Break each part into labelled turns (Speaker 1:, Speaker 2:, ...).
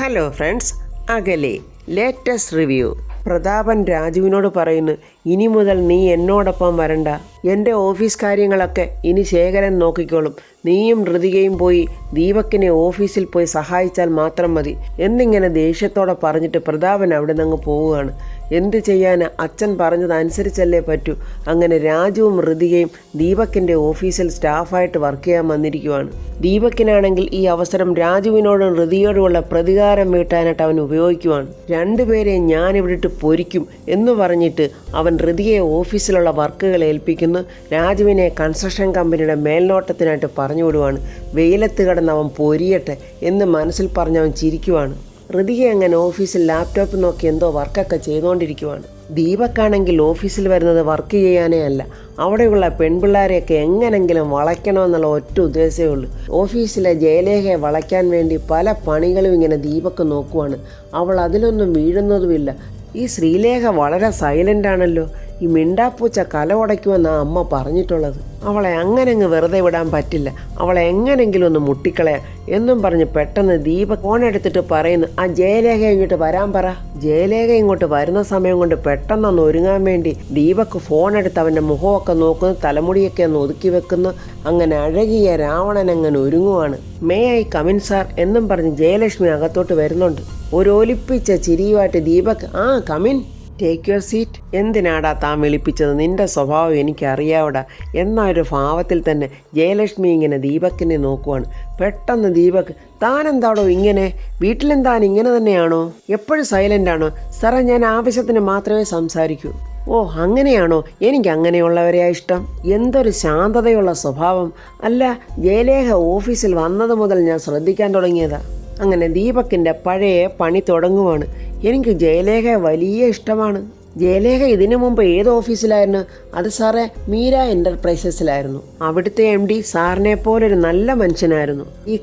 Speaker 1: Hello friends, അകലെ latest review. Prathapan രാജുവിനോട് പറയുന്നു, ഇനി മുതൽ നീ എന്നോടൊപ്പം വരണ്ട, എൻ്റെ ഓഫീസ് കാര്യങ്ങളൊക്കെ ഇനി ശേഖരൻ നോക്കിക്കോളും. നീയും ഋതികയും പോയി ദീപക്കിനെ ഓഫീസിൽ പോയി സഹായിച്ചാൽ മാത്രം മതി എന്നിങ്ങനെ ദേഷ്യത്തോടെ പറഞ്ഞിട്ട് പ്രതാപൻ അവിടെ നിന്ന് പോവുകയാണ്. എന്ത് ചെയ്യാൻ, അച്ഛൻ പറഞ്ഞതനുസരിച്ചല്ലേ പറ്റൂ. അങ്ങനെ രാജുവും ഋതികയും ദീപക്കിൻ്റെ ഓഫീസിൽ സ്റ്റാഫായിട്ട് വർക്ക് ചെയ്യാൻ വന്നിരിക്കുവാണ്. ദീപക്കിനാണെങ്കിൽ ഈ അവസരം രാജുവിനോടും ഋതിയോടുമുള്ള പ്രതികാരം വീട്ടാനായിട്ട് അവൻ ഉപയോഗിക്കുവാണ്. രണ്ടുപേരെയും ഞാനിവിടിട്ട് പൊരിക്കും എന്ന് പറഞ്ഞിട്ട് അവൻ ഋതികയെ ഓഫീസിലുള്ള വർക്കുകൾ ഏൽപ്പിക്കുന്നു. രാജുവിനെ കൺസ്ട്രക്ഷൻ കമ്പനിയുടെ മേൽനോട്ടത്തിനായിട്ട് പറഞ്ഞു വിടുവാണ്. വെയിലത്ത് കിടന്ന് അവൻ പൊരിയട്ടെ എന്ന് മനസ്സിൽ പറഞ്ഞവൻ ചിരിക്കുവാണ്. ഋതിക അങ്ങനെ ഓഫീസിൽ ലാപ്ടോപ്പ് നോക്കി എന്തോ വർക്കൊക്കെ ചെയ്തുകൊണ്ടിരിക്കുവാണ്. ദീപക്കാണെങ്കിൽ ഓഫീസിൽ വരുന്നത് വർക്ക് ചെയ്യാനേ അല്ല, അവിടെയുള്ള പെൺപിള്ളേരെയൊക്കെ എങ്ങനെങ്കിലും വളയ്ക്കണമെന്നുള്ള ഒറ്റ ഉദ്ദേശമേ ഉള്ളൂ. ഓഫീസിലെ ജയലേഖയെ വളയ്ക്കാൻ വേണ്ടി പല പണികളും ഇങ്ങനെ ദീപക്ക് നോക്കുവാണ്. അവൾ അതിലൊന്നും വീഴുന്നതുമില്ല. ഈ ശ്രീലേഖ വളരെ സൈലൻ്റ് ആണല്ലോ, ഈ മിണ്ടാപ്പൂച്ച കല ഉടയ്ക്കുമെന്നാണ് അമ്മ പറഞ്ഞിട്ടുള്ളത്. അവളെ അങ്ങനെ അങ്ങ് വെറുതെ വിടാൻ പറ്റില്ല, അവളെ എങ്ങനെങ്കിലും ഒന്ന് മുട്ടിക്കളയാം എന്നും പറഞ്ഞ് പെട്ടെന്ന് ദീപക് ഫോൺ എടുത്തിട്ട് പറയുന്നു, ആ ജയലേഖ ഇങ്ങോട്ട് വരാൻ പറ. ജയലേഖ ഇങ്ങോട്ട് വരുന്ന സമയം കൊണ്ട് പെട്ടെന്നൊന്ന് ഒരുങ്ങാൻ വേണ്ടി ദീപക് ഫോൺ എടുത്ത് അവൻ്റെ മുഖമൊക്കെ നോക്കുന്നു, തലമുടിയൊക്കെ ഒന്ന് ഒതുക്കി വെക്കുന്നു. അങ്ങനെ അഴകിയ രാവണൻ അങ്ങനെ ഒരുങ്ങുവാണ്. മേ ഐ കമിൻ സാർ എന്നും പറഞ്ഞ് ജയലക്ഷ്മി അകത്തോട്ട് വരുന്നുണ്ട്. ഒരു ഒലിപ്പിച്ച ചിരിയുമായിട്ട് ദീപക്, ആ കമിൻ, ടേക്ക് യുവർ സീറ്റ്. എന്തിനാടാ താൻ വിളിപ്പിച്ചത്, നിന്റെ സ്വഭാവം എനിക്കറിയാവടാ എന്ന ഒരു ഭാവത്തിൽ തന്നെ ജയലക്ഷ്മി ഇങ്ങനെ ദീപക്കിനെ നോക്കുവാണ്. പെട്ടെന്ന് ദീപക്, താൻ എന്താടോ ഇങ്ങനെ, വീട്ടിലും താൻ ഇങ്ങനെ തന്നെയാണോ, എപ്പോഴും സൈലൻ്റ് ആണോ? സാറേ, ഞാൻ ആവശ്യത്തിന് മാത്രമേ സംസാരിക്കൂ. ഓ അങ്ങനെയാണോ, എനിക്ക് അങ്ങനെയുള്ളവരെയാ ഇഷ്ടം. എന്തൊരു ശാന്തതയുള്ള സ്വഭാവം. അല്ല, ജയലേഖ ഓഫീസിൽ വന്നത് മുതൽ ഞാൻ ശ്രദ്ധിക്കാൻ തുടങ്ങിയതാ. അങ്ങനെ ദീപക്കിൻ്റെ പഴയ പണി തുടങ്ങുവാണ്. എനിക്ക് ജയലേഖയെ വലിയ ഇഷ്ടമാണ്. ജയലേഖ ഇതിനു മുമ്പ് ഏത് ഓഫീസിലായിരുന്നു? അത് സാറേ, മീര എൻ്റർപ്രൈസസിലായിരുന്നു. അവിടുത്തെ MD സാറിനെ പോലൊരു നല്ല മനുഷ്യനായിരുന്നു. ഈ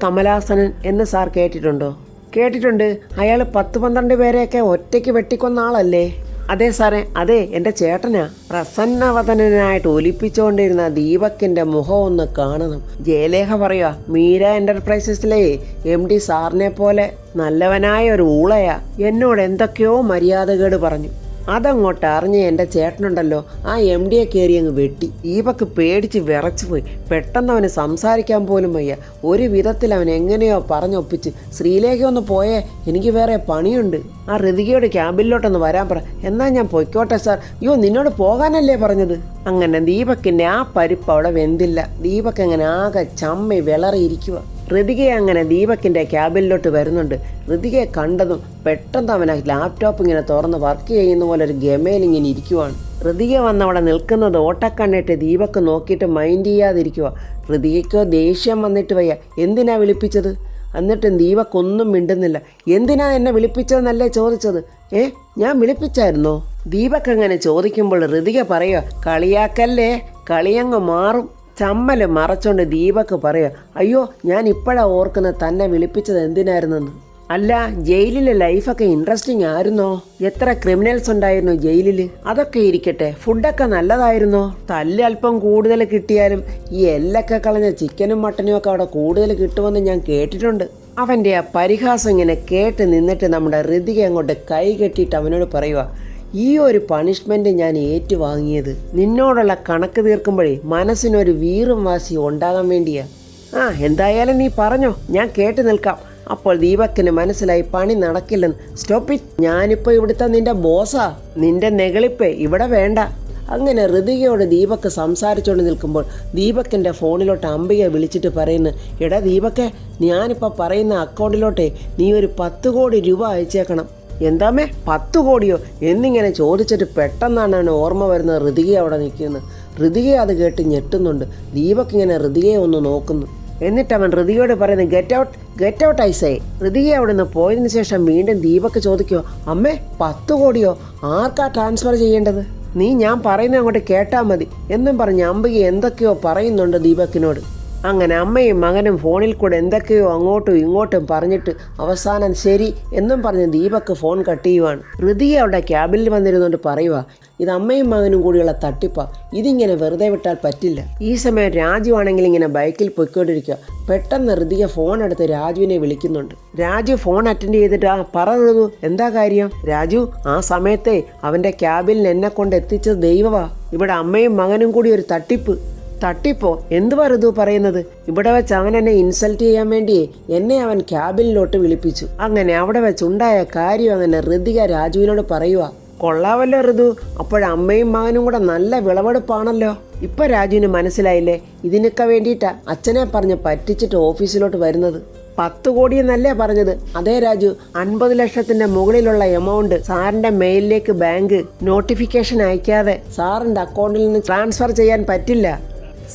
Speaker 1: കമലാസനൻ എന്ന് സാർ കേട്ടിട്ടുണ്ടോ? കേട്ടിട്ടുണ്ട്. അയാൾ 10-12 പേരെയൊക്കെ ഒറ്റയ്ക്ക് വെട്ടിക്കൊന്ന ആളല്ലേ? അതെ സാറേ, അതെ, എൻ്റെ ചേട്ടനാ. പ്രസന്നവദനായിട്ട് ഒലിപ്പിച്ചുകൊണ്ടിരുന്ന ദീപക്കിൻ്റെ മുഖം ഒന്ന് കാണണം. ജയലേഖ പറയുക, മീര എൻ്റർപ്രൈസസിലെ MD സാറിനെ പോലെ നല്ലവനായ ഒരു ഊളയാ. എന്നോട് എന്തൊക്കെയോ മര്യാദകേട് പറഞ്ഞു. അതങ്ങോട്ട് അറിഞ്ഞ് എൻ്റെ ചേട്ടനുണ്ടല്ലോ, ആ MDയെ കയറി അങ്ങ് വെട്ടി. ദീപക്ക് പേടിച്ച് വിറച്ചു പോയി. പെട്ടെന്ന് അവന് സംസാരിക്കാൻ പോലും വയ്യ. ഒരു വിധത്തിൽ അവൻ എങ്ങനെയോ പറഞ്ഞൊപ്പിച്ച്, ശ്രീലേഖ ഒന്ന് പോയേ, എനിക്ക് വേറെ പണിയുണ്ട്. ആ ഋതികയുടെ ക്യാബിനിലോട്ടൊന്ന് വരാൻ പറ. എന്നാൽ ഞാൻ പൊയ്ക്കോട്ടെ സാർ. അയ്യോ, നിന്നോട് പോകാനല്ലേ പറഞ്ഞത്. അങ്ങനെ ദീപക്കിൻ്റെ ആ പരിപ്പ് അവിടെ വെന്തില്ല. ദീപക്ക് അങ്ങനെ ആകെ ചമ്മി വിളറിയിരിക്കുക. ഋതികയെ അങ്ങനെ ദീപക്കിൻ്റെ ക്യാബിനിലോട്ട് വരുന്നുണ്ട്. ഋതികയെ കണ്ടതും പെട്ടെന്ന് അവൻ ലാപ്ടോപ്പ് ഇങ്ങനെ തുറന്ന് വർക്ക് ചെയ്യുന്ന പോലെ ഒരു ഗമയിൽ ഇങ്ങനെ ഇരിക്കുവാണ്. ഋതിക വന്നവിടെ നിൽക്കുന്നത് ഓട്ടക്കണ്ണിട്ട് ദീപക്ക് നോക്കിയിട്ട് മൈൻഡ് ചെയ്യാതിരിക്കുക. ഋതികയ്ക്കോ ദേഷ്യം വന്നിട്ട് വയ്യ. എന്തിനാ വിളിപ്പിച്ചത്? എന്നിട്ടും ദീപക്കൊന്നും മിണ്ടുന്നില്ല. എന്തിനാ എന്നെ വിളിപ്പിച്ചതെന്നല്ലേ ചോദിച്ചത്? ഞാൻ വിളിപ്പിച്ചായിരുന്നോ? ദീപക്ക് അങ്ങനെ ചോദിക്കുമ്പോൾ ഋതിക പറയുക, കളിയാക്കല്ലേ, കളിയങ്ങ് മാറും. ചമ്മല് മറച്ചോണ്ട് ദീപക്ക് പറയുക, അയ്യോ, ഞാൻ ഇപ്പോഴാണ് ഓർക്കുന്നത് തന്നെ വിളിപ്പിച്ചത് എന്തിനായിരുന്നെന്ന്. അല്ല, ജയിലിലെ ലൈഫൊക്കെ ഇൻട്രസ്റ്റിംഗ് ആയിരുന്നോ? എത്ര ക്രിമിനൽസ് ഉണ്ടായിരുന്നു ജയിലിൽ? അതൊക്കെ ഇരിക്കട്ടെ, ഫുഡൊക്കെ നല്ലതായിരുന്നോ? തല്ല് അല്പം കൂടുതൽ കിട്ടിയാലും ഈ എല്ലൊക്കെ കളഞ്ഞ ചിക്കനും മട്ടനും ഒക്കെ അവിടെ കൂടുതൽ കിട്ടുമെന്ന് ഞാൻ കേട്ടിട്ടുണ്ട്. അവൻ്റെ ആ പരിഹാസം ഇങ്ങനെ കേട്ട് നിന്നിട്ട് നമ്മുടെ ഋതിക അങ്ങോട്ട് കൈ കെട്ടിയിട്ട് അവനോട് പറയുക, ഈ ഒരു പണിഷ്മെൻറ്റ് ഞാൻ ഏറ്റുവാങ്ങിയത് നിന്നോടുള്ള കണക്ക് തീർക്കുമ്പോഴേ മനസ്സിനൊരു വീറും വാശി ഉണ്ടാകാൻ വേണ്ടിയാ. എന്തായാലും നീ പറഞ്ഞോ, ഞാൻ കേട്ട് നിൽക്കാം. അപ്പോൾ ദീപക്കിന് മനസ്സിലായി പണി നടക്കില്ലെന്ന്. സ്റ്റോപ്പ് ഇറ്റ്, ഞാനിപ്പോൾ ഇവിടുത്തെ നിന്റെ ബോസാ, നിന്റെ നെകളിപ്പേ ഇവിടെ വേണ്ട. അങ്ങനെ ഋതികയോട് ദീപക്ക് സംസാരിച്ചുകൊണ്ട് നിൽക്കുമ്പോൾ ദീപക്കിൻ്റെ ഫോണിലോട്ട് അംബിക വിളിച്ചിട്ട് പറയുന്നു, എടാ ദീപക്കെ, ഞാനിപ്പോൾ പറയുന്ന അക്കൗണ്ടിലോട്ടേ നീ ഒരു 10 കോടി രൂപ അയച്ചേക്കണം. എന്താമേ, 10 കോടിയോ എന്നിങ്ങനെ ചോദിച്ചിട്ട് പെട്ടെന്നാണ് അവന് ഓർമ്മ വരുന്നത് ഋതിക അവിടെ നിൽക്കുന്നത്. ഋതിക അത് കേട്ട് ഞെട്ടുന്നുണ്ട്. ദീപക് ഇങ്ങനെ ഋതികയെ ഒന്ന് നോക്കുന്നു. എന്നിട്ട് അവൻ ഋതികയോട് പറയുന്നത്, ഗെറ്റ് ഔട്ട് ഐസേ. ഋതിക അവിടെ നിന്ന് പോയതിന് ശേഷം വീണ്ടും ദീപക് ചോദിക്കുമോ, അമ്മേ 10 കോടിയോ? ആർക്കാ ട്രാൻസ്ഫർ ചെയ്യേണ്ടത്? നീ ഞാൻ പറയുന്നത് അങ്ങോട്ട് കേട്ടാൽ മതി എന്നും പറഞ്ഞ് അംബിക എന്തൊക്കെയോ പറയുന്നുണ്ട് ദീപക്കിനോട്. അങ്ങനെ അമ്മയും മകനും ഫോണിൽ കൂടെ എന്തൊക്കെയോ അങ്ങോട്ടും ഇങ്ങോട്ടും പറഞ്ഞിട്ട് അവസാനം ശരി എന്നും പറഞ്ഞ് ദീപക്ക് ഫോൺ കട്ട് ചെയ്യുവാണ്. ഋതിക അവിടെ ക്യാബിനിൽ വന്നിരുന്നുകൊണ്ട് പറയുക, ഇത് അമ്മയും മകനും കൂടിയുള്ള തട്ടിപ്പാ, ഇതിങ്ങനെ വെറുതെ വിട്ടാൽ പറ്റില്ല. ഈ സമയം രാജു ആണെങ്കിൽ ഇങ്ങനെ ബൈക്കിൽ പൊയ്ക്കൊണ്ടിരിക്കുക. പെട്ടെന്ന് ഋതിക ഫോൺ എടുത്ത് രാജുവിനെ വിളിക്കുന്നുണ്ട്. രാജു ഫോൺ അറ്റൻഡ് ചെയ്തിട്ട് പറഞ്ഞു, എന്താ കാര്യം? രാജു, ആ സമയത്തെ അവൻ്റെ ക്യാബിനിൽ എന്നെ കൊണ്ട് എത്തിച്ചത് ദൈവവാ. ഇവിടെ അമ്മയും മകനും കൂടി ഒരു തട്ടിപ്പോ? എന്തുവാ ഋതു പറയുന്നത്? ഇവിടെ വെച്ച് അവൻ എന്നെ ഇൻസൾട്ട് ചെയ്യാൻ വേണ്ടിയേ എന്നെ അവൻ ക്യാബിനിലോട്ട് വിളിപ്പിച്ചു. അങ്ങനെ അവിടെ വെച്ചുണ്ടായ കാര്യം അങ്ങനെ ഋതിക രാജുവിനോട് പറയുക. കൊള്ളാവല്ലോ ഋതു, അപ്പോഴമ്മയും മകനും കൂടെ നല്ല വിളവെടുപ്പാണല്ലോ. ഇപ്പൊ രാജുവിന് മനസ്സിലായില്ലേ ഇതിനൊക്കെ വേണ്ടിയിട്ടാ അച്ഛനെ പറഞ്ഞ് പറ്റിച്ചിട്ട് ഓഫീസിലോട്ട് വരുന്നത്. 10 കോടി എന്നല്ലേ പറഞ്ഞത്? അതേ രാജു, 50 ലക്ഷത്തിന്റെ മുകളിലുള്ള എമൗണ്ട് സാറിന്റെ മെയിലിലേക്ക് ബാങ്ക് നോട്ടിഫിക്കേഷൻ അയക്കാതെ സാറിന്റെ അക്കൗണ്ടിൽ നിന്ന് ട്രാൻസ്ഫർ ചെയ്യാൻ പറ്റില്ല.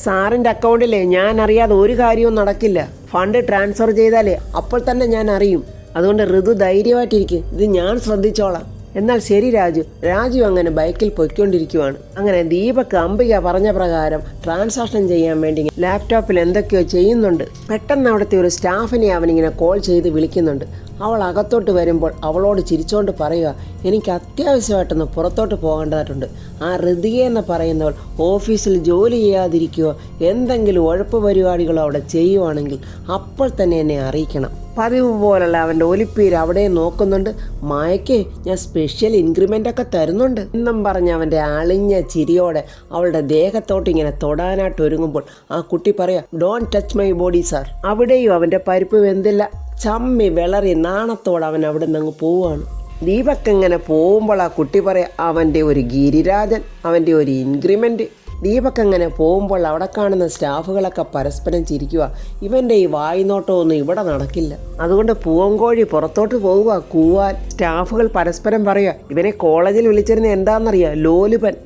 Speaker 1: സാറിന്റെ അക്കൗണ്ടിലെ ഞാൻ അറിയാതെ ഒരു കാര്യവും നടക്കില്ല. ഫണ്ട് ട്രാൻസ്ഫർ ചെയ്താലേ അപ്പോൾ തന്നെ ഞാൻ അറിയും. അതുകൊണ്ട് ഋതു ധൈര്യമായിട്ടിരിക്കും, ഇത് ഞാൻ ശ്രദ്ധിച്ചോളാം. എന്നാൽ ശരി രാജു അങ്ങനെ ബൈക്കിൽ പൊയ്ക്കൊണ്ടിരിക്കുവാണ്. അങ്ങനെ ദീപക് അംബിക പറഞ്ഞ പ്രകാരം ട്രാൻസാക്ഷൻ ചെയ്യാൻ വേണ്ടി ലാപ്ടോപ്പിൽ എന്തൊക്കെയോ ചെയ്യുന്നുണ്ട്. പെട്ടെന്ന് അവിടുത്തെ ഒരു സ്റ്റാഫിനെ അവനിങ്ങനെ കോൾ ചെയ്ത് വിളിക്കുന്നുണ്ട്. അവൾ അകത്തോട്ട് വരുമ്പോൾ അവളോട് ചിരിച്ചോണ്ട് പറയുക, എനിക്ക് അത്യാവശ്യമായിട്ടൊന്ന് പുറത്തോട്ട് പോകേണ്ടതായിട്ടുണ്ട്. ആ ഋതിക എന്ന് പറയുന്നവൾ ഓഫീസിൽ ജോലി ചെയ്യാതിരിക്കുകയോ എന്തെങ്കിലും ഉഴപ്പ് പരിപാടികളോ അവിടെ ചെയ്യുവാണെങ്കിൽ അപ്പോൾ തന്നെ എന്നെ അറിയിക്കണം. പതിവ് പോലുള്ള അവൻ്റെ ഒലിപ്പീര് അവിടെ നോക്കുന്നുണ്ട്. മായയ്ക്ക് ഞാൻ സ്പെഷ്യൽ ഇൻക്രിമെൻ്റ് ഒക്കെ തരുന്നുണ്ട് എന്നും പറഞ്ഞ് അവൻ്റെ അളിഞ്ഞ ചിരിയോടെ അവളുടെ ദേഹത്തോട്ട് ഇങ്ങനെ തൊടാനായിട്ട് ഒരുങ്ങുമ്പോൾ ആ കുട്ടി പറയാ, don't touch my body sir. അവിടെയും അവൻ്റെ പരിപ്പ് വെന്തില്ല. ചമ്മി വിളറി നാണത്തോടെ അവൻ അവിടെ നിന്ന് അങ്ങ് പോവുകയാണ്. ദീപക് ഇങ്ങനെ പോകുമ്പോൾ ആ കുട്ടി പറയാം, അവൻ്റെ ഒരു ഗിരിരാജൻ, അവൻ്റെ ഒരു ഇൻക്രിമെൻറ്റ്. ദീപക് അങ്ങനെ പോകുമ്പോൾ അവിടെ കാണുന്ന സ്റ്റാഫുകളൊക്കെ പരസ്പരം ചിരിക്കുക. ഇവൻ്റെ ഈ വായ്നോട്ടമൊന്നും ഇവിടെ നടക്കില്ല, അതുകൊണ്ട് പൂവങ്കോഴി പുറത്തോട്ട് പോവുക കൂവാൻ. സ്റ്റാഫുകൾ പരസ്പരം പറയുക, ഇവനെ കോളേജിൽ വിളിച്ചിരുന്ന എന്താണെന്നറിയാം, ലോലുപൻ.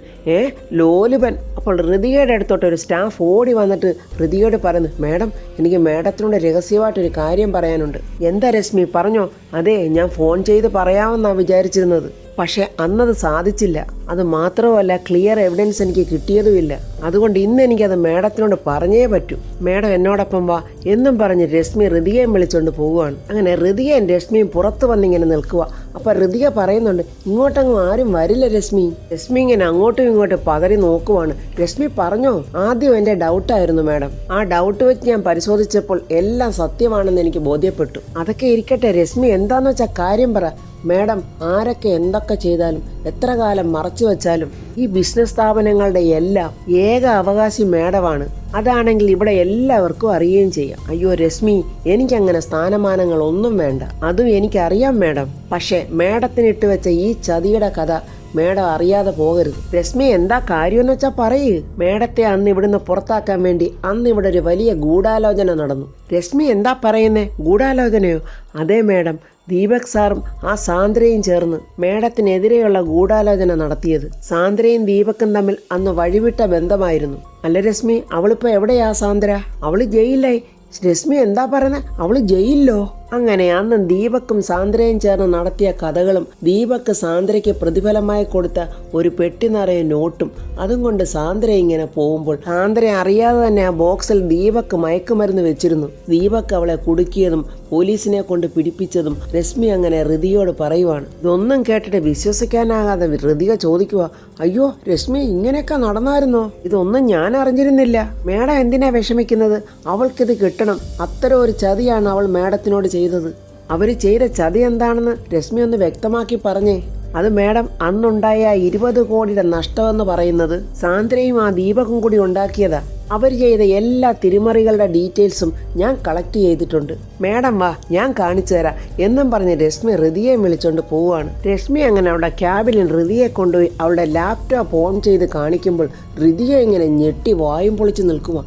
Speaker 1: ലോലുപൻ. അപ്പോൾ ഋതികയുടെ അടുത്തോട്ട് ഒരു സ്റ്റാഫ് ഓടി വന്നിട്ട് ഋതികയോട് പറയുന്നു, മാഡം, എനിക്ക് മാഡത്തിനോട് രഹസ്യമായിട്ടൊരു കാര്യം പറയാനുണ്ട്. എന്താ രശ്മി, പറഞ്ഞോ. അതെ, ഞാൻ ഫോൺ ചെയ്ത് പറയാമെന്നാണ് വിചാരിച്ചിരുന്നത്, പക്ഷേ അന്നത് സാധിച്ചില്ല. അത് മാത്രമല്ല, ക്ലിയർ എവിഡൻസ് എനിക്ക് കിട്ടിയതുമില്ല. അതുകൊണ്ട് ഇന്ന് എനിക്കത് മാഡത്തിനോട് പറഞ്ഞേ പറ്റൂ. മാഡം എന്നോടൊപ്പം വാ എന്നും പറഞ്ഞ് രശ്മി ഋതികയും വിളിച്ചുകൊണ്ട് പോവുകയാണ്. അങ്ങനെ ഋതികയും രശ്മിയും പുറത്ത് വന്നിങ്ങനെ നിൽക്കുക. അപ്പോൾ ഋതിക പറയുന്നുണ്ട്, ഇങ്ങോട്ടങ്ങും ആരും വരില്ല രശ്മി. രശ്മി ഇങ്ങനെ അങ്ങോട്ടും ഇങ്ങോട്ടും പതറി നോക്കുവാണ്. രശ്മി പറഞ്ഞോ. ആദ്യം എൻ്റെ ഡൗട്ടായിരുന്നു മാഡം. ആ ഡൗട്ട് വെച്ച് ഞാൻ പരിശോധിച്ചപ്പോൾ എല്ലാം സത്യമാണെന്ന് എനിക്ക് ബോധ്യപ്പെട്ടു. അതൊക്കെ ഇരിക്കട്ടെ രശ്മി, എന്താന്ന് വെച്ചാൽ കാര്യം പറ. മാഡം, ആരൊക്കെ എന്തൊക്കെ ചെയ്താലും എത്ര കാലം മറച്ചു വച്ചാലും ഈ ബിസിനസ് സ്ഥാപനങ്ങളുടെ എല്ലാം ഏക അവകാശി മാഡമാണ്. അതാണെങ്കിൽ ഇവിടെ എല്ലാവർക്കും അറിയുകയും ചെയ്യാം. അയ്യോ രശ്മി, എനിക്കങ്ങനെ സ്ഥാനമാനങ്ങളൊന്നും വേണ്ട, അതും എനിക്കറിയാം മാഡം. പക്ഷേ മാഡത്തിന് ഇട്ട് വെച്ച ഈ ചതിയുടെ കഥ മേഡം അറിയാതെ പോകരുത്. രശ്മി, എന്താ കാര്യമെന്ന് വെച്ചാൽ പറയൂ. മേഡത്തെ അന്ന് ഇവിടുന്ന് പുറത്താക്കാൻ വേണ്ടി അന്ന് ഇവിടെ ഒരു വലിയ ഗൂഢാലോചന നടന്നു. രശ്മി, എന്താ പറയുന്നേ? ഗൂഢാലോചനയോ? അതെ മേഡം, ദീപക് സാറും ആ സാന്ദ്രയും ചേർന്ന് മേഡത്തിനെതിരെയുള്ള ഗൂഢാലോചന നടത്തിയത്. സാന്ദ്രയും ദീപക്കും തമ്മിൽ അന്ന് വഴിവിട്ട ബന്ധമായിരുന്നു. അല്ല രശ്മി, അവളിപ്പോൾ എവിടെയാ സാന്ദ്ര? അവള് ജയിലിലായി. രശ്മി, എന്താ പറയുന്നത്? അവള് ജയിലിലോ? അങ്ങനെ അന്ന് ദീപക്കും സാന്ദ്രയും ചേർന്ന് നടത്തിയ കഥകളും ദീപക്ക് സാന്ദ്രയ്ക്ക് പ്രതിഫലമായി കൊടുത്ത ഒരു പെട്ടി നിറയെ നോട്ടും അതും കൊണ്ട് സാന്ദ്ര ഇങ്ങനെ പോകുമ്പോൾ സാന്ദ്ര അറിയാതെ തന്നെ ആ ബോക്സിൽ ദീപക്ക് മയക്കുമരുന്ന് വെച്ചിരുന്നു. ദീപക്ക് അവളെ കുടുക്കിയതും പോലീസിനെ കൊണ്ട് പിടിപ്പിച്ചതും രശ്മി അങ്ങനെ ഋതിയോട് പറയുവാണ്. ഇതൊന്നും കേട്ടിട്ട് വിശ്വസിക്കാനാകാതെ ഋതിക ചോദിക്കുക, അയ്യോ രശ്മി, ഇങ്ങനെയൊക്കെ നടന്നായിരുന്നോ? ഇതൊന്നും ഞാൻ അറിഞ്ഞിരുന്നില്ല. മേഡം എന്തിനാ വിഷമിക്കുന്നത്? അവൾക്കിത് കിട്ടണം. അത്തരം ഒരു ചതിയാണ് അവൾ മേഡത്തിനോട് ചെയ്തത്. അവർ ചെയ്ത ചതി എന്താണെന്ന് രശ്മി ഒന്ന് വ്യക്തമാക്കി പറഞ്ഞേ. അത് മേഡം, അന്നുണ്ടായ 20 കോടിയുടെ നഷ്ടമെന്ന് പറയുന്നത് സാന്ദ്രയും ആ ദീപകും കൂടി ഉണ്ടാക്കിയതാ. അവർ ചെയ്ത എല്ലാ തിരിമറികളുടെ ഡീറ്റെയിൽസും ഞാൻ കളക്ട് ചെയ്തിട്ടുണ്ട്. മേഡം വാ, ഞാൻ കാണിച്ചു തരാം എന്നും പറഞ്ഞ് രശ്മി ഋതിയെ വിളിച്ചോണ്ട് പോവുകയാണ്. രശ്മി അങ്ങനെ അവളുടെ ക്യാബിനിൽ ഋതിയെ കൊണ്ടുപോയി അവളുടെ ലാപ്ടോപ്പ് ഓൺ ചെയ്ത് കാണിക്കുമ്പോൾ ഋതിയെ ഇങ്ങനെ ഞെട്ടി വായും പൊളിച്ച് നിൽക്കുക.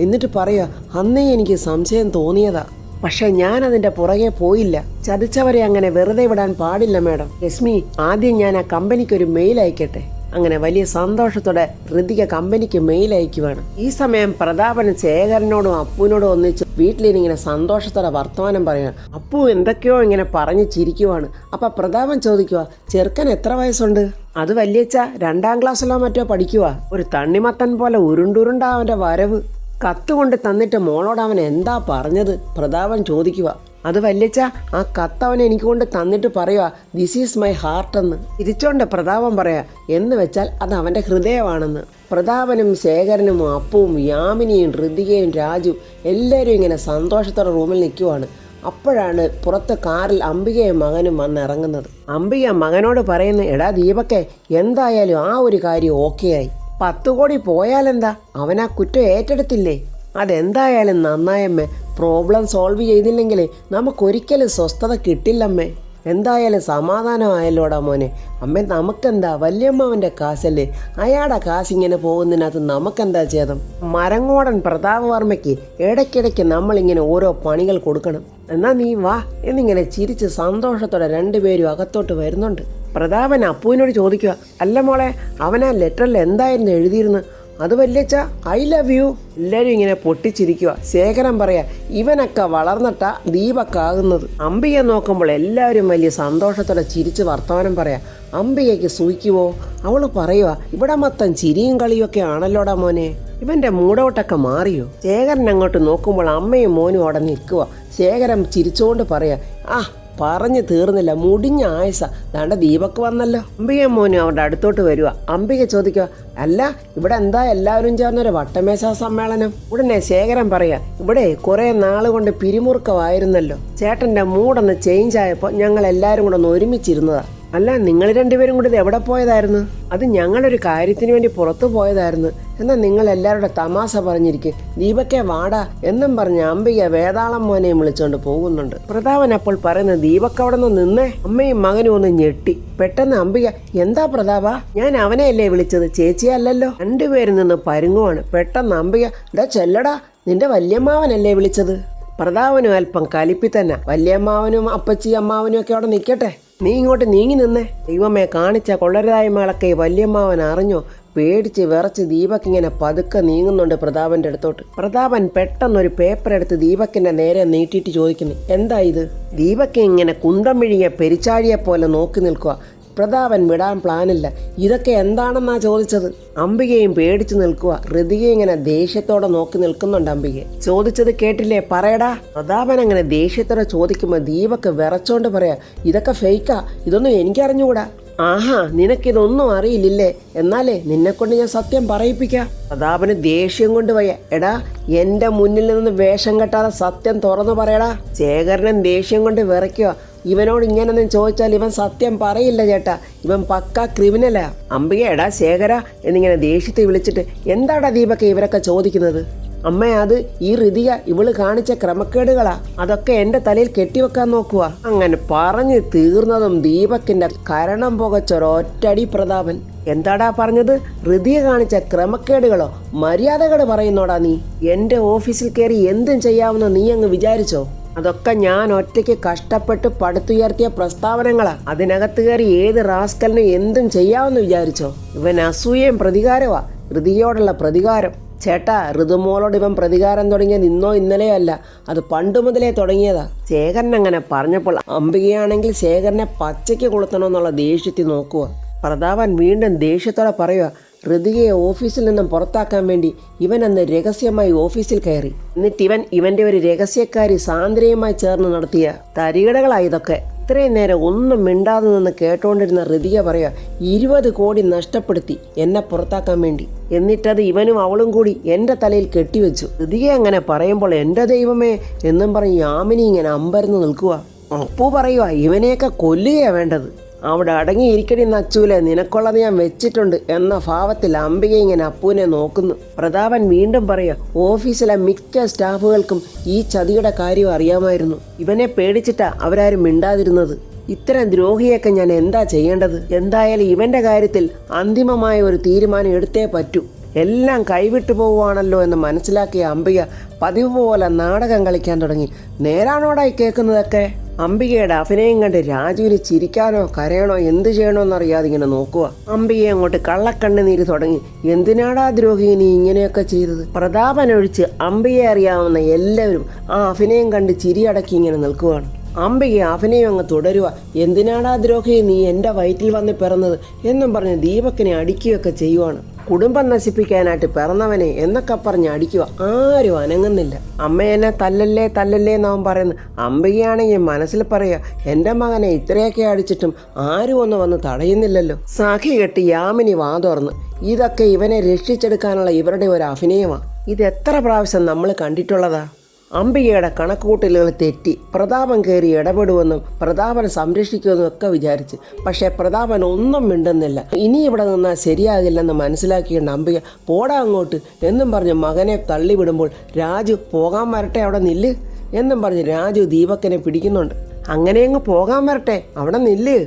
Speaker 1: എന്നിട്ട് പറയാ, അന്നേ എനിക്ക് സംശയം തോന്നിയതാ, പക്ഷെ ഞാൻ അതിൻ്റെ പുറകെ പോയില്ല. ചതിച്ചവരെ അങ്ങനെ വെറുതെ വിടാൻ പാടില്ല മേഡം. രശ്മി, ആദ്യം ഞാൻ ആ കമ്പനിക്ക് ഒരു മെയിൽ അയക്കട്ടെ. അങ്ങനെ വലിയ സന്തോഷത്തോടെ ഋതിക കമ്പനിക്ക് മെയിൽ അയക്കുവാണ്. ഈ സമയം പ്രതാപൻ ശേഖരനോടും അപ്പുവിനോടും ഒന്നിച്ച് വീട്ടിലിങ്ങനെ സന്തോഷത്തോടെ വർത്തമാനം പറയുകയാണ്. അപ്പു എന്തൊക്കെയോ ഇങ്ങനെ പറഞ്ഞ് ചിരിക്കുവാണ്. അപ്പം പ്രതാപൻ ചോദിക്കുക, ചെറുക്കൻ എത്ര വയസ്സുണ്ട്? അത് വല്യച്ഛ 2ാം ക്ലാസ്സിലോ മറ്റോ പഠിക്കുക. ഒരു തണ്ണിമത്തൻ പോലെ ഉരുണ്ടുരുണ്ടാ അവൻ്റെ വരവ്. കത്ത് കൊണ്ട് തന്നിട്ട് മോളോട് അവൻ എന്താ പറഞ്ഞത്? പ്രതാപൻ ചോദിക്കുക. അത് വല്യച്ച, ആ കത്തവൻ എനിക്ക് കൊണ്ട് തന്നിട്ട് പറയുക, ദിസ് ഈസ് മൈ ഹാർട്ട് എന്ന്. തിരിച്ചോണ്ട് പ്രതാപൻ പറയാ, എന്ന് വെച്ചാൽ അത് അവൻ്റെ ഹൃദയമാണെന്ന്. പ്രതാപനും ശേഖരനും അപ്പുവും യാമിനിയും ഋതികയും രാജു എല്ലാവരും ഇങ്ങനെ സന്തോഷത്തോടെ റൂമിൽ നിൽക്കുവാണ്. അപ്പോഴാണ് പുറത്ത് കാറിൽ അംബികയും മകനും വന്നിറങ്ങുന്നത്. അംബിക മകനോട് പറയുന്നു, എടാ ദീപക്കെ, എന്തായാലും ആ ഒരു കാര്യം ഓക്കെ ആയി. 10 കോടി പോയാലെന്താ, അവൻ ആ കുറ്റം ഏറ്റെടുത്തില്ലേ? അതെന്തായാലും നന്നായമ്മേ. പ്രോബ്ലം സോൾവ് ചെയ്തില്ലെങ്കിൽ നമുക്കൊരിക്കലും സ്വസ്ഥത കിട്ടില്ലമ്മേ. എന്തായാലും സമാധാനമായല്ലോടാ മോനെ. അമ്മേ, നമുക്കെന്താ, വല്യമ്മാവൻ്റെ കാശല്ലേ, അയാളുടെ കാശിങ്ങനെ പോകുന്നതിനകത്ത് നമുക്കെന്താ ഛേദം? മരങ്ങോടൻ പ്രതാപവർമ്മയ്ക്ക് ഇടയ്ക്കിടയ്ക്ക് നമ്മളിങ്ങനെ ഓരോ പണികൾ കൊടുക്കണം. എന്നാ നീ വാ എന്നിങ്ങനെ ചിരിച്ച് സന്തോഷത്തോടെ രണ്ടുപേരും അകത്തോട്ട് വരുന്നുണ്ട്. പ്രതാപൻ അപ്പുവിനോട് ചോദിക്കുക, അല്ല മോളെ, അവൻ ആ ലെറ്ററിൽ എന്തായിരുന്നു എഴുതിയിരുന്നു? അത് വല്യച്ച, ഐ ലവ് യു. എല്ലാവരും ഇങ്ങനെ പൊട്ടിച്ചിരിക്കുക. ശേഖരൻ പറയാ, ഇവനൊക്കെ വളർന്നിട്ടാ ദീപക്കാകുന്നത്. അംബിക നോക്കുമ്പോൾ എല്ലാവരും വലിയ സന്തോഷത്തോടെ ചിരിച്ച് വർത്തമാനം പറയാം. അംബികയ്ക്ക് സൂയിക്കുവോ? അവൾ പറയുക, ഇവിടെ മൊത്തം ചിരിയും കളിയൊക്കെ ആണല്ലോടാ മോനെ, ഇവൻ്റെ മൂടോട്ടൊക്കെ മാറിയോ? ശേഖരൻ അങ്ങോട്ട് നോക്കുമ്പോൾ അമ്മയും മോനും അവിടെ നിൽക്കുക. ശേഖരൻ ചിരിച്ചുകൊണ്ട് പറയാ, ആ പറഞ്ഞു തീർന്നില്ല, മുടിഞ്ഞ ആയസ, ദാണ്ട ദീപക്ക് വന്നല്ലോ. അംബിക മോനും അവരുടെ അടുത്തോട്ട് വരിക. അംബിക ചോദിക്കുക, അല്ല ഇവിടെ എന്താ എല്ലാവരും ചേർന്നൊരു വട്ടമേശാ സമ്മേളനം? ഉടനെ ശേഖരൻ പറയാ, ഇവിടെ കുറെ നാളുകൊണ്ട് പിരിമുറുക്കമായിരുന്നല്ലോ, ചേട്ടൻ്റെ മൂടൊന്ന് ചേഞ്ച് ആയപ്പോൾ ഞങ്ങൾ എല്ലാവരും കൂടെ ഒന്ന് ഒരുമിച്ചിരുന്നതാ. അല്ല, നിങ്ങൾ രണ്ടുപേരും കൂടി ഇത് എവിടെ പോയതായിരുന്നു? അത് ഞങ്ങളൊരു കാര്യത്തിന് വേണ്ടി പുറത്തു പോയതായിരുന്നു. എന്നാൽ നിങ്ങൾ എല്ലാവരുടെ തമാശ പറഞ്ഞിരിക്കും, ദീപക്കെ വാടാ എന്നും പറഞ്ഞ് അംബിക വേതാളം മോനെയും വിളിച്ചുകൊണ്ട് പോകുന്നുണ്ട്. പ്രതാപൻ അപ്പോൾ പറയുന്നത്, ദീപക്ക് അവിടെ നിന്ന് നിന്നേ. അമ്മയും മകനും ഒന്ന് ഞെട്ടി. പെട്ടെന്ന് അംബിക, എന്താ പ്രതാപ, ഞാൻ അവനെയല്ലേ വിളിച്ചത്, ചേച്ചിയല്ലല്ലോ. രണ്ടുപേരും നിന്ന് പരുങ്ങുവാണ്. പെട്ടെന്ന് അംബിക, ഇതാ ചെല്ലടാ, നിന്റെ വല്യമ്മാവനല്ലേ വിളിച്ചത്. പ്രതാപനും അല്പം കലിപ്പി തന്നെ, വല്യമ്മാവനും അപ്പച്ചി അമ്മാവനും ഒക്കെ അവിടെ നിൽക്കട്ടെ, നീ ഇങ്ങോട്ട് നീങ്ങി നിന്നേ. ദൈവമേ, കാണിച്ച കൊള്ളരുതായ്മകളൊക്കെ വല്യമ്മാവൻ അറിഞ്ഞോ? പേടിച്ച് വിറച്ച് ദീപക് ഇങ്ങനെ പതുക്കെ നീങ്ങുന്നുണ്ട് പ്രതാപൻ്റെ അടുത്തോട്ട്. പ്രതാപൻ പെട്ടെന്നൊരു പേപ്പർ എടുത്ത് ദീപക്കിൻ്റെ നേരെ നീട്ടിയിട്ട് ചോദിക്കുന്നു, എന്താ ഇത്? ദീപക് ഇങ്ങനെ കുന്തം വിഴുങ്ങിയ പെരിച്ചാഴിയെ പോലെ നോക്കി നിൽക്കുക. പ്രതാപൻ വിടാൻ പ്ലാനില്ല. ഇതൊക്കെ എന്താണെന്നാ ചോദിച്ചത്? അംബികയും പേടിച്ചു നിൽക്കുക. ഋതിക ഇങ്ങനെ ദേഷ്യത്തോടെ നോക്കി നിൽക്കുന്നുണ്ട്. അംബിക ചോദിച്ചത് കേട്ടില്ലേ, പറയടാ. പ്രതാപൻ അങ്ങനെ ദേഷ്യത്തോടെ ചോദിക്കുമ്പോൾ ദീപക് വിറച്ചോണ്ട് പറയാ, ഇതൊക്കെ ഫേക്കാ, ഇതൊന്നും എനിക്കറിഞ്ഞുകൂടാ. ആഹാ, നിനക്കിതൊന്നും അറിയില്ലേ, എന്നാലേ നിന്നെക്കൊണ്ട് ഞാൻ സത്യം പറയിപ്പിക്കാം. പ്രതാപന് ദേഷ്യം കൊണ്ട് വയ്യ. എടാ, എൻ്റെ മുന്നിൽ നിന്ന് വേഷം കെട്ടാതെ സത്യം തുറന്നു പറയടാ. ശേഖരനും ദേഷ്യം കൊണ്ട് വിറയ്ക്കുക. ഇവനോട് ഇങ്ങനൊന്നും ചോദിച്ചാൽ ഇവൻ സത്യം പറയില്ല ചേട്ടാ, ഇവൻ പക്ക ക്രിമിനലാ. അംബിക, എടാ ശേഖര എന്നിങ്ങനെ ദേഷ്യത്തെ വിളിച്ചിട്ട്, എന്താടാ ദീപക് ഇവരൊക്കെ ചോദിക്കുന്നത്? അമ്മ, അത് ഈ ഋതിക ഇവള് കാണിച്ച ക്രമക്കേടുകളാ, അതൊക്കെ എൻ്റെ തലയിൽ കെട്ടിവെക്കാൻ നോക്കുക. അങ്ങനെ പറഞ്ഞു തീർന്നതും ദീപക്കിന്റെ കരണം പുകച്ചൊരൊറ്റടി പ്രതാപൻ. എന്താടാ പറഞ്ഞത്? ഋതിക കാണിച്ച ക്രമക്കേടുകളോ? മര്യാദകൾ പറയുന്നോടാ നീ? എൻ്റെ ഓഫീസിൽ കയറി എന്തും ചെയ്യാമെന്ന് നീ അങ്ങ് വിചാരിച്ചോ? അതൊക്കെ ഞാൻ ഒറ്റയ്ക്ക് കഷ്ടപ്പെട്ട് പടുത്തുയർത്തിയ പ്രസ്താവനകളാ. അതിനകത്ത് കയറി ഏത് റാസ്കലിനും എന്തും ചെയ്യാമെന്ന് വിചാരിച്ചോ? ഇവൻ അസൂയയും പ്രതികാരമാ, ഋതികയോടുള്ള പ്രതികാരം. ചേട്ടാ, ഋതുമോളോട് ഇവൻ പ്രതികാരം തുടങ്ങിയത് ഇന്നോ ഇന്നലെയോ അല്ല, അത് പണ്ട് മുതലേ തുടങ്ങിയതാ. ശേഖരൻ അങ്ങനെ പറഞ്ഞപ്പോൾ അംബികയാണെങ്കിൽ ശേഖരനെ പച്ചയ്ക്ക് കൊളുത്തണമെന്നുള്ള ദേഷ്യത്തിൽ നോക്കുക. പ്രതാപൻ വീണ്ടും ദേഷ്യത്തോടെ പറയുക, ഋതികയെ ഓഫീസിൽ നിന്നും പുറത്താക്കാൻ വേണ്ടി ഇവൻ അന്ന് രഹസ്യമായി ഓഫീസിൽ കയറി. എന്നിട്ട് ഇവൻ്റെ ഒരു രഹസ്യക്കാരി സാന്ദ്രയുമായി ചേർന്ന് നടത്തിയ തരികിടകളായി ഇതൊക്കെ. ഇത്രയും നേരം ഒന്നും മിണ്ടാതെ നിന്ന് കേട്ടോണ്ടിരുന്ന ഋതിക പറയുക, 20 കോടി നഷ്ടപ്പെടുത്തി എന്നെ പുറത്താക്കാൻ വേണ്ടി. എന്നിട്ടത് ഇവനും അവളും കൂടി എൻ്റെ തലയിൽ കെട്ടിവെച്ചു. ഋതിക അങ്ങനെ പറയുമ്പോൾ എൻ്റെ ദൈവമേ എന്നും പറഞ്ഞ് യാമിനി ഇങ്ങനെ അമ്പരന്ന് നിൽക്കുക. അപ്പു പറയുക, ഇവനെയൊക്കെ കൊല്ലുകയാണ് വേണ്ടത്. അവിടെ അടങ്ങിയിരിക്കടി നച്ചൂലെ, നിനക്കുള്ളത് ഞാൻ വെച്ചിട്ടുണ്ട് എന്ന ഭാവത്തിൽ അംബിക ഇങ്ങനെ അപ്പുവിനെ നോക്കുന്നു. പ്രതാപൻ വീണ്ടും പറയുക, ഓഫീസിലെ മിക്ക സ്റ്റാഫുകൾക്കും ഈ ചതിയുടെ കാര്യം അറിയാമായിരുന്നു. ഇവനെ പേടിച്ചിട്ടാ അവരാരും മിണ്ടാതിരുന്നത്. ഇത്തരം ദ്രോഹിയൊക്കെ ഞാൻ എന്താ ചെയ്യേണ്ടത്? എന്തായാലും ഇവൻ്റെ കാര്യത്തിൽ അന്തിമമായ ഒരു തീരുമാനം എടുത്തേ പറ്റൂ. എല്ലാം കൈവിട്ടു പോവുകയാണല്ലോ എന്ന് മനസ്സിലാക്കിയ അംബിക പതിവ് പോലെ നാടകം കളിക്കാൻ തുടങ്ങി. നേരാണോടായി കേൾക്കുന്നതൊക്കെ? അംബികയുടെ അഭിനയം കണ്ട് രാജുവിന് ചിരിക്കാനോ കരയണോ എന്ത് ചെയ്യണോന്നറിയാതെ ഇങ്ങനെ നോക്കുക. അംബിക അങ്ങോട്ട് കള്ളക്കണ്ണുനീര് തുടങ്ങി. എന്തിനാടാ ദ്രോഹി നീ ഇങ്ങനെയൊക്കെ ചെയ്തത്? പ്രതാപനൊഴിച്ച് അംബികയെ അറിയാവുന്ന എല്ലാവരും ആ അഭിനയം കണ്ട് ചിരിയടക്കി ഇങ്ങനെ നിൽക്കുകയാണ്. അംബിക അഭിനയം അങ്ങ് തുടരുക. എന്തിനാടാ ദ്രോഹി നീ എൻ്റെ വയറ്റിൽ വന്ന് പിറന്നത് എന്നും പറഞ്ഞ് ദീപക്കിനെ അടിക്കുകയൊക്കെ ചെയ്യുവാണ്. കുടുംബം നശിപ്പിക്കാനായിട്ട് പിറന്നവനെ എന്നൊക്കെ പറഞ്ഞ് അടിക്കുക. ആരും അനങ്ങുന്നില്ല. അമ്മ എന്നെ തല്ലല്ലേ തല്ലല്ലേ എന്നവൻ പറയുന്നു. അംബികയാണെങ്കിൽ മനസ്സിൽ പറയുക, എൻ്റെ മകനെ ഇത്രയൊക്കെ അടിച്ചിട്ടും ആരും ഒന്ന് വന്ന് തടയുന്നില്ലല്ലോ. സഖി കെട്ടി യാമിനി വാ തുറന്ന്. ഇതൊക്കെ ഇവനെ രക്ഷിച്ചെടുക്കാനുള്ള ഇവരുടെ ഒരു അഭിനയമാണ്. ഇത് എത്ര പ്രാവശ്യം നമ്മൾ കണ്ടിട്ടുള്ളതാ. അംബികയുടെ കണക്കുകൂട്ടലുകൾ തെറ്റി. പ്രതാപൻ കയറി ഇടപെടുമെന്നും പ്രതാപനെ സംരക്ഷിക്കുമെന്നും ഒക്കെ വിചാരിച്ച്. പക്ഷേ പ്രതാപൻ ഒന്നും മിണ്ടുന്നില്ല. ഇനി ഇവിടെ നിന്നാൽ ശരിയാകില്ലെന്ന് മനസ്സിലാക്കിയ അംബിക പോടാ അങ്ങോട്ട് എന്നും പറഞ്ഞ് മകനെ തള്ളിവിടുമ്പോൾ രാജു പോകാൻ വരട്ടെ അവിടെ നില്ല് എന്നും പറഞ്ഞ് രാജു ദീപക്കിനെ പിടിക്കുന്നുണ്ട്. അങ്ങനെ അങ്ങ് പോകാൻ വരട്ടെ അവിടെ നില്ല്.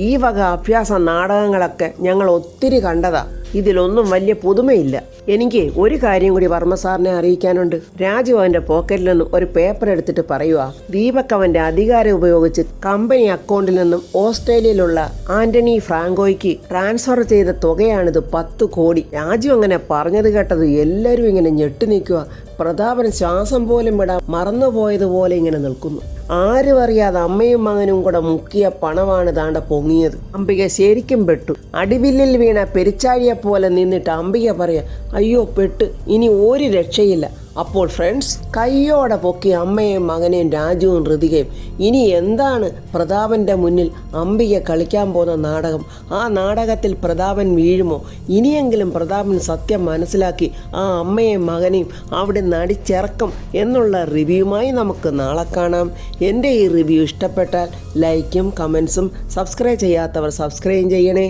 Speaker 1: ഈ വക അഭ്യാസ നാടകങ്ങളൊക്കെ ഞങ്ങൾ ഒത്തിരി കണ്ടതാ. ഇതിലൊന്നും വലിയ പുതുമയില്ല. എനിക്ക് ഒരു കാര്യം കൂടി വർമ്മ സാറിനെ അറിയിക്കാനുണ്ട്. രാജു അവൻ്റെ പോക്കറ്റിൽ നിന്നും ഒരു പേപ്പർ എടുത്തിട്ട് പറയുക, ദീപക് അവൻ്റെ അധികാരം ഉപയോഗിച്ച് കമ്പനി അക്കൗണ്ടിൽ നിന്നും ഓസ്ട്രേലിയയിലുള്ള ആന്റണി ഫ്രാങ്കോയ്ക്ക് ട്രാൻസ്ഫർ ചെയ്ത തുകയാണിത്, 10 കോടി. രാജു അങ്ങനെ പറഞ്ഞത് കേട്ടത് എല്ലാവരും ഇങ്ങനെ ഞെട്ടി നിൽക്കുക. പ്രതാപൻ ശ്വാസം പോലും വിടാൻ മറന്നുപോയതുപോലെ ഇങ്ങനെ നിൽക്കുന്നു. ആരും അറിയാതെ അമ്മയും മകനും കൂടെ മുക്കിയ പണമാണ് താണ്ട പൊങ്ങിയത്. അംബിക ശരിക്കും പെട്ടു. അടിവില്ലിൽ വീണ പെരിച്ചാഴിയെ പോലെ നിന്നിട്ട് അംബിക പറയാ, അയ്യോ പെട്ട്, ഇനി ഒരു രക്ഷയില്ല. അപ്പോൾ ഫ്രണ്ട്സ് കയ്യോടെ പൊക്കി അമ്മയും മകനെയും രാജുവും ഋതികയും. ഇനി എന്താണ് പ്രതാപൻ്റെ മുന്നിൽ അംബിക കളിക്കാൻ പോകുന്ന നാടകം? ആ നാടകത്തിൽ പ്രതാപൻ വീഴുമോ? ഇനിയെങ്കിലും പ്രതാപൻ സത്യം മനസ്സിലാക്കി ആ അമ്മയെയും മകനെയും അവിടെ നടിച്ചിറക്കും എന്നുള്ള റിവ്യൂമായി നമുക്ക് നാളെ കാണാം. എൻ്റെ ഈ റിവ്യൂ ഇഷ്ടപ്പെട്ടാൽ ലൈക്കും കമൻസും, സബ്സ്ക്രൈബ് ചെയ്യാത്തവർ സബ്സ്ക്രൈബ് ചെയ്യണേ.